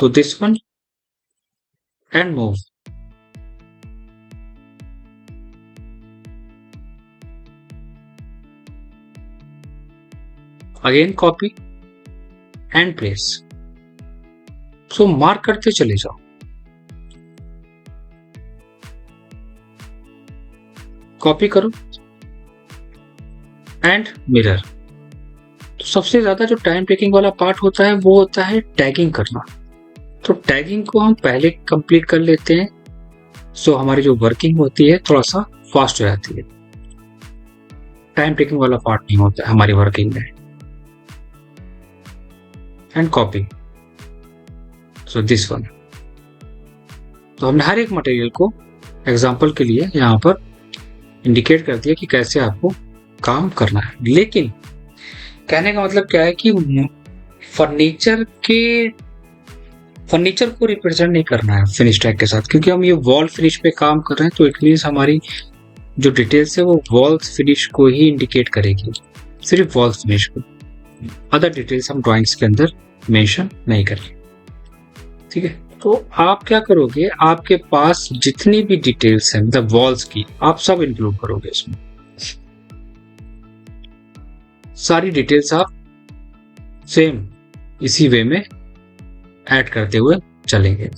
So this one and move. Again copy and place. So mark करते चले जाओ. Copy करो एंड मिरर. तो सबसे ज्यादा जो टाइम टेकिंग वाला पार्ट होता है वो होता है टैगिंग करना. तो टैगिंग को हम पहले कंप्लीट कर लेते हैं. सो हमारी जो वर्किंग होती है थोड़ा सा फास्ट हो जाती है. टाइम टेकिंग वाला पार्ट नहीं होता है हमारी वर्किंग में. And copy. So this one. तो हमने हर एक मटेरियल को एग्जांपल के लिए यहाँ पर इंडिकेट कर दिया कि कैसे आपको काम करना है. लेकिन कहने का मतलब क्या है कि फर्नीचर को रिप्रेजेंट नहीं करना है फिनिश टैग के साथ, क्योंकि हम ये वॉल फिनिश पे काम कर रहे हैं. तो इट मीन्स हमारी जो डिटेल्स है वो वॉल फिनिश को ही इंडिकेट करेगी, सिर्फ वॉल फिनिश को. अदर डिटेल्स हम ड्राइंग्स के अंदर मेंशन नहीं करेंगे. ठीक है. तो आप क्या करोगे, आपके पास जितनी भी डिटेल्स हैं मतलब वॉल्स की, आप सब इंक्लूड करोगे इसमें. सारी डिटेल्स आप सेम इसी वे में ऐड करते हुए चलेंगे.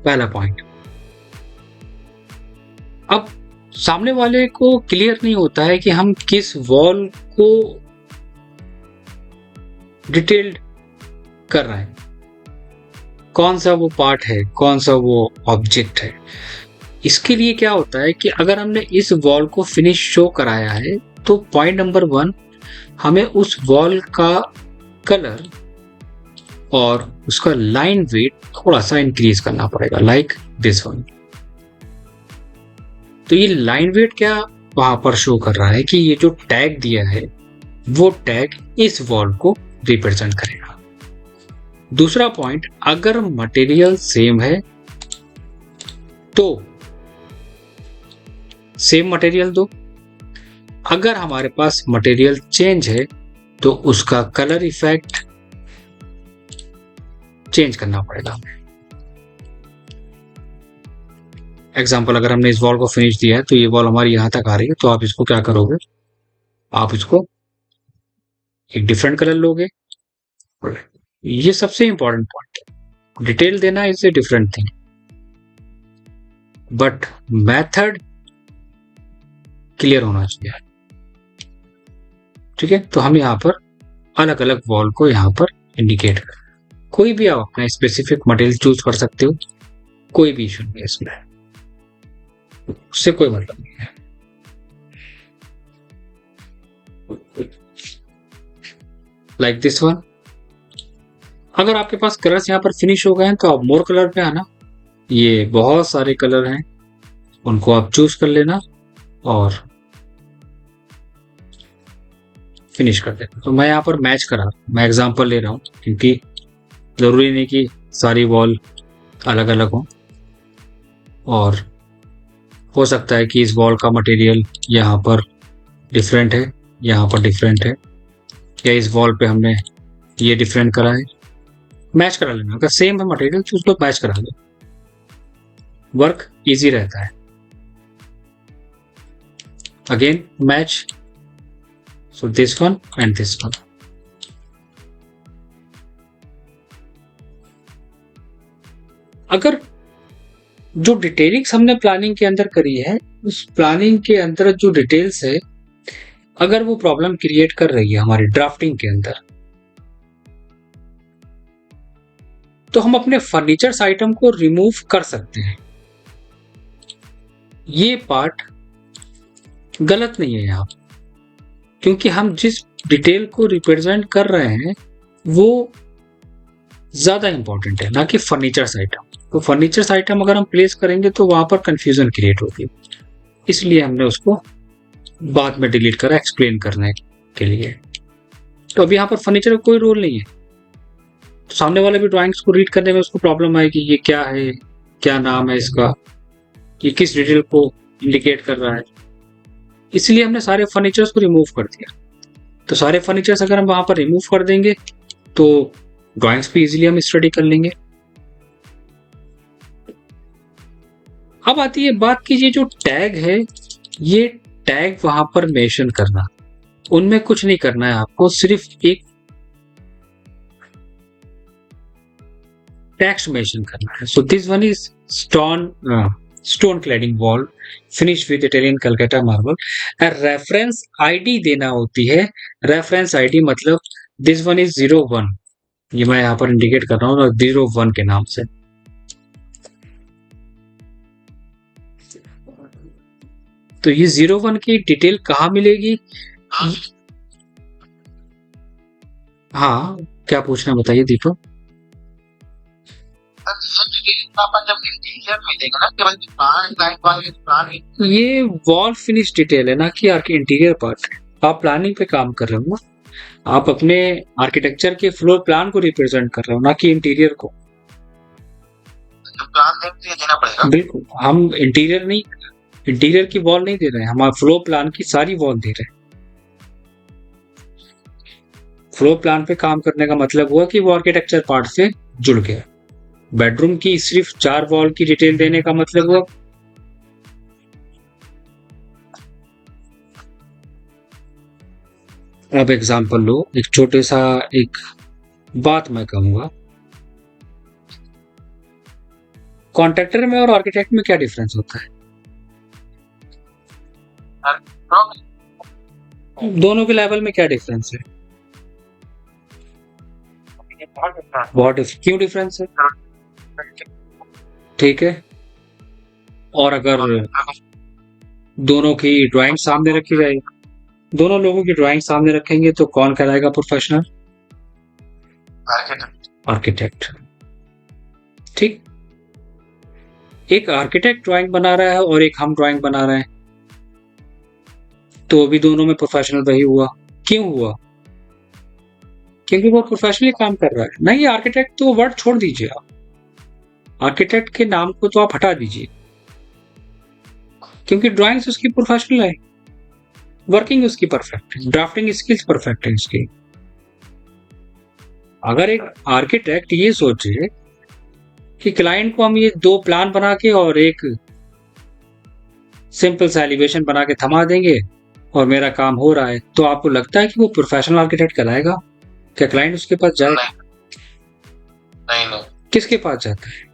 पहला पॉइंट. अब सामने वाले को क्लियर नहीं होता है कि हम किस वॉल को डिटेल्ड कर रहे हैं, कौन सा वो पार्ट है, कौन सा वो ऑब्जेक्ट है. इसके लिए क्या होता है कि अगर हमने इस वॉल को फिनिश शो कराया है तो पॉइंट नंबर 1, हमें उस वॉल का कलर और उसका लाइन वेट थोड़ा सा इंक्रीज करना पड़ेगा, लाइक दिस वन. तो ये लाइन वेट क्या वहां पर शो कर रहा है कि ये जो टैग दिया है वो टैग इस वॉल को रिप्रेजेंट करेगा. दूसरा पॉइंट, अगर मटेरियल सेम है तो सेम मटेरियल दो. अगर हमारे पास मटेरियल चेंज है तो उसका कलर इफेक्ट चेंज करना पड़ेगा. एग्जाम्पल, अगर हमने इस वॉल को फिनिश दिया है तो ये वॉल हमारी यहां तक आ रही है, तो आप इसको क्या करोगे, आप इसको एक डिफरेंट कलर लोगे. ये सबसे इंपॉर्टेंट पॉइंट है. डिटेल देना is a different thing, but method clear होना चाहिए. ठीक है. तो हम यहाँ पर अलग अलग वॉल को यहाँ पर इंडिकेट कर, कोई भी आप अपना स्पेसिफिक मटेरियल चूज कर सकते हो, कोई भी इशू नहीं है इसमें, उससे कोई मतलब नहीं है. Like this one. अगर आपके पास कलर्स यहाँ पर फिनिश हो गए हैं तो आप मोर कलर पे आना. ये बहुत सारे कलर हैं, उनको आप चूज कर लेना और फिनिश कर देना. तो मैं यहाँ पर मैच करा, मैं एग्जांपल ले रहा हूँ क्योंकि जरूरी नहीं कि सारी वॉल अलग अलग हो, और हो सकता है कि इस वॉल का मटेरियल यहाँ पर डिफरेंट है, यहाँ पर डिफरेंट है, या इस वॉल पे हमने ये डिफरेंट करा है. मैच करा लेना. अगर सेम है मटेरियल तो उसको मैच करा लो, वर्क इजी रहता है. Again match. So this one and this one. अगर जो डिटेलिंग्स हमने प्लानिंग के अंदर करी है, उस प्लानिंग के अंदर जो डिटेल्स है, अगर वो प्रॉब्लम क्रिएट कर रही है हमारी ड्राफ्टिंग के अंदर, तो हम अपने फर्नीचर्स आइटम को रिमूव कर सकते हैं. ये पार्ट गलत नहीं है यहाँ, क्योंकि हम जिस डिटेल को रिप्रेजेंट कर रहे हैं वो ज्यादा इंपॉर्टेंट है, ना कि फर्नीचर्स आइटम. तो फर्नीचर्स आइटम अगर हम प्लेस करेंगे तो वहां पर कंफ्यूजन क्रिएट होगी, इसलिए हमने उसको बाद में डिलीट करा एक्सप्लेन करने के लिए. तो अभी यहाँ पर फर्नीचर का कोई रोल नहीं है, तो सामने वाले भी ड्राइंग्स को रीड करने में उसको प्रॉब्लम आएगी, ये क्या है, क्या नाम है इसका, ये किस डिटेल को इंडिकेट कर रहा है. इसलिए हमने सारे फर्नीचर्स को रिमूव कर दिया. तो सारे फर्नीचर्स अगर हम वहां पर रिमूव कर देंगे तो ड्राइंग्स भी इजीली हम स्टडी कर लेंगे। अब आती है बात की, ये जो टैग है, ये टैग वहां पर मेंशन करना, उनमें कुछ नहीं करना है आपको, सिर्फ एक टेक्स्ट मेंशन करना है। So this one is stone cladding wall finish with Italian Calcutta marble. Reference ID देना होती है। रेफरेंस आईडी मतलब दिस वन इज 01, ये मैं यहाँ पर इंडिकेट कर रहा हूँ 01 के नाम से। तो ये 01 की डिटेल कहाँ मिलेगी? हाँ, क्या पूछना बताइए दीपक। ये वॉल फिनिश डिटेल है ना कि आपके इंटीरियर पार्ट है। आप प्लानिंग पे काम कर रहे हो ना, आप अपने आर्किटेक्चर के फ्लोर प्लान को रिप्रेजेंट कर रहे हो ना कि इंटीरियर को। बिल्कुल, हम इंटीरियर की वॉल नहीं दे रहे हैं, हम फ्लोर प्लान की सारी वॉल दे रहे हैं। फ्लोर प्लान पे काम करने का मतलब हुआ कि वो आर्किटेक्चर पार्ट से जुड़ गया। बेडरूम की सिर्फ 4 वॉल की डिटेल देने का मतलब हुआ, अब एग्जांपल लो, एक छोटे सा एक बात मैं कहूंगा, कॉन्ट्रैक्टर में और आर्किटेक्ट में क्या डिफरेंस होता है? दोनों के लेवल में क्या डिफरेंस है? बहुत क्यों डिफरेंस है? ठीक है, और अगर दोनों की ड्राइंग सामने रखी जाएगी, दोनों लोगों की ड्राइंग सामने रखेंगे तो कौन कहलाएगा प्रोफेशनल? आर्किटेक्ट। ठीक, एक आर्किटेक्ट ड्राइंग बना रहा है और एक हम ड्राइंग बना रहे हैं, तो अभी दोनों में प्रोफेशनल वही हुआ। क्यों हुआ? क्योंकि वो प्रोफेशनली काम कर रहा है। नहीं, आर्किटेक्ट तो वर्ड छोड़ दीजिए, आप आर्किटेक्ट के नाम को तो आप हटा दीजिए, क्योंकि ड्राइंग्स उसकी प्रोफेशनल है, वर्किंग उसकी परफेक्ट है, ड्राफ्टिंग स्किल्स परफेक्ट है उसकी। अगर एक आर्किटेक्ट ये सोचे कि क्लाइंट को हम ये 2 प्लान बना के और एक सिंपल सा एलिवेशन बना के थमा देंगे और मेरा काम हो रहा है, तो आपको लगता है कि वो प्रोफेशनल आर्किटेक्ट कहलाएगा? क्या क्लाइंट उसके पास जाएगा? नहीं। किसके पास जाता है?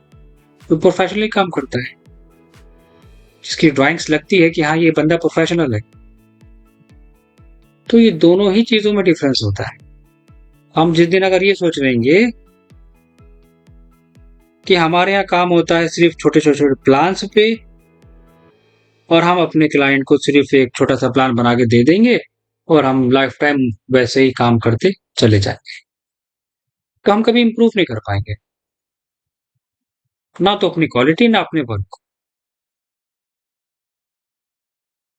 वो प्रोफेशनली काम करता है, जिसकी ड्राइंग्स लगती है कि हाँ ये बंदा प्रोफेशनल है। तो ये दोनों ही चीजों में डिफरेंस होता है। हम जिस दिन अगर ये सोच लेंगे कि हमारे यहाँ काम होता है सिर्फ छोटे छोटे प्लान्स पे और हम अपने क्लाइंट को सिर्फ एक छोटा सा प्लान बना के दे देंगे और हम लाइफ टाइम वैसे ही काम करते चले जाएंगे, तो हम कभी इंप्रूव नहीं कर पाएंगे, ना तो अपनी क्वालिटी ना अपने वर्क को।